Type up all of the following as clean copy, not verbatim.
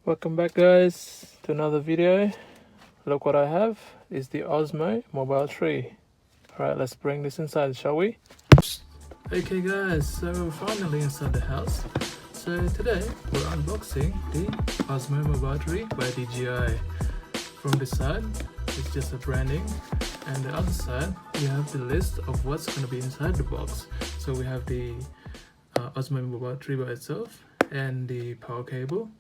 Welcome back guys to another video. Look what I have is the Osmo Mobile 3. Alright, let's bring this inside, shall we? Okay guys, so we're finally inside the house. So today we're unboxing the Osmo Mobile 3 by Dji. From this side it's just a branding, and the other side we have the list of what's going to be inside the box. So we have the Osmo Mobile 3 by itself, and the power cable,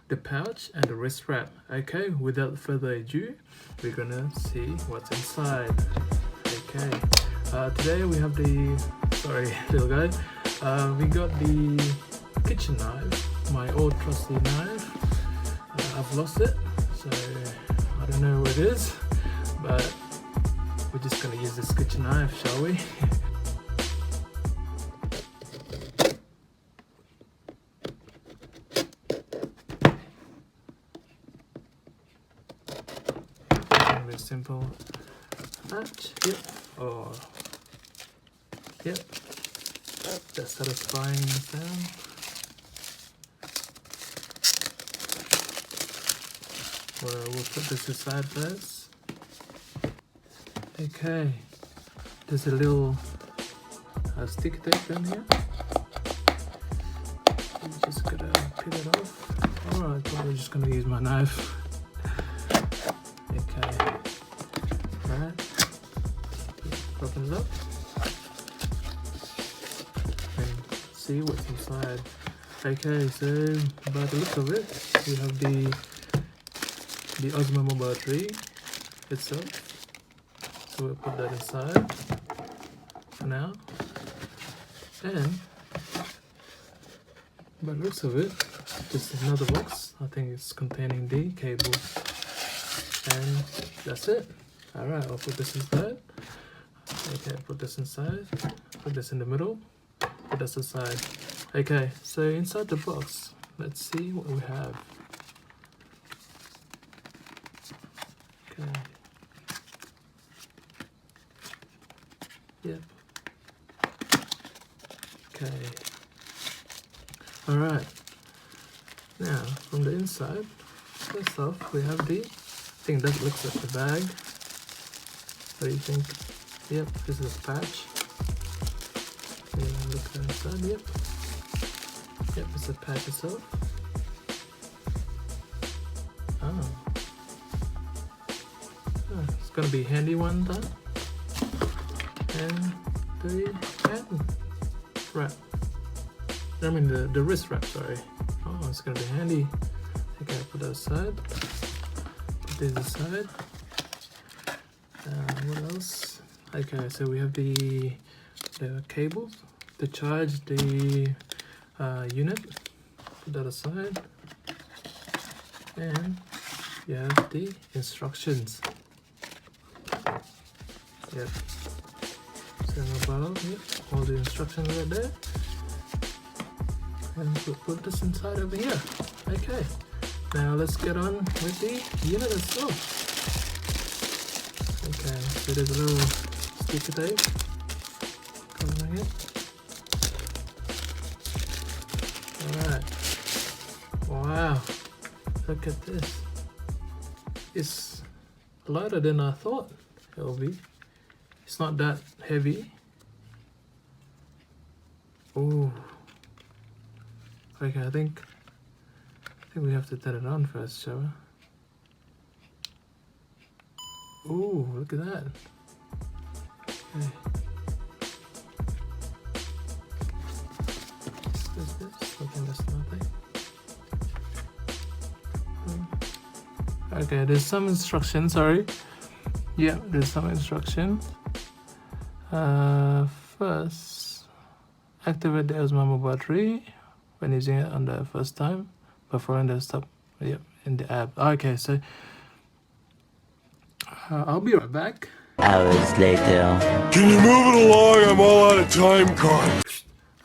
the pouch, and the wrist wrap. Okay, without further ado, we're gonna see what's inside. Okay, today we have the, sorry little guy, we got the kitchen knife, my old trusty knife. I've lost it, so I don't know where it is, but we're just gonna use this kitchen knife, shall we? Very simple patch. Yep. Oh, yep. That's satisfying sound. Well, we'll put this aside first. Okay. There's a little sticky tape in here. You just gotta peel it off. Alright, probably just gonna use my knife. Okay. Alright. Open it up and see what's inside. Okay, so by the look of it, we have the Osmo Mobile 3 itself. So we'll put that inside for now. And by the looks of it, just another box. I think it's containing the cable. And that's it. Alright, I'll put this inside. Okay, put this inside. Put this in the middle. Put this aside. Okay, so inside the box, let's see what we have. Okay. Yep. Okay. Alright. Now, from the inside, first off, we have the, I think that looks like the bag. What do you think? Yep, this is a patch. Yeah, look inside, yep. Yep, it's a patch itself. Oh. It's gonna be handy one time. And the hand wrap. I mean the wrist wrap, sorry. Oh, it's gonna be handy. Okay, put that aside. Put this aside. What else? Okay, so we have the cables to charge the unit. Put that aside. And you have the instructions. Yep. So mobile, yep. All the instructions right there. And we'll put this inside over here. Okay. Now let's get on with the unit itself. Okay, so there's a little sticker tape covering it. Alright. Wow. Look at this. It's lighter than I thought it will be. It's not that heavy. Oh. Okay, I think we have to turn it on first, shall we? Ooh, look at that. Okay. What's this? Okay, that's nothing. Okay, there's some instructions, sorry. Yeah, there's some instructions. First, activate the Osmo Mobile 3 when using it on the first time, before the stop, yep, in the app. Okay, so I'll be right back. Hours later. Can you move it along? I'm all out of time card.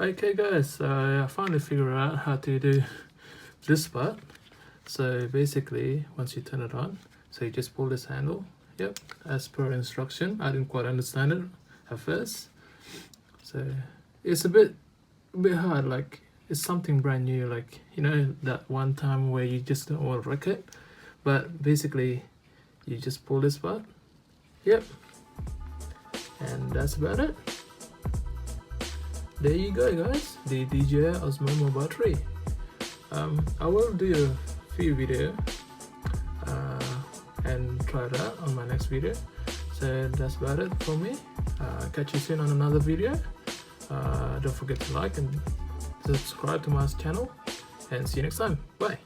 Okay guys, I finally figured out how to do this part. So basically, once you turn it on, so you just pull this handle. Yep, as per instruction. I didn't quite understand it at first. So it's a bit hard, like it's something brand new, like, you know, that one time where you just don't want to wreck it, but basically you just pull this part. Yep, and that's about it. There you go guys, the Dji Osmo Mobile 3. I will do a few videos and try it out on my next video. So that's about it for me. Catch you soon on another video. Don't forget to like and subscribe to my channel, and see you next time. Bye.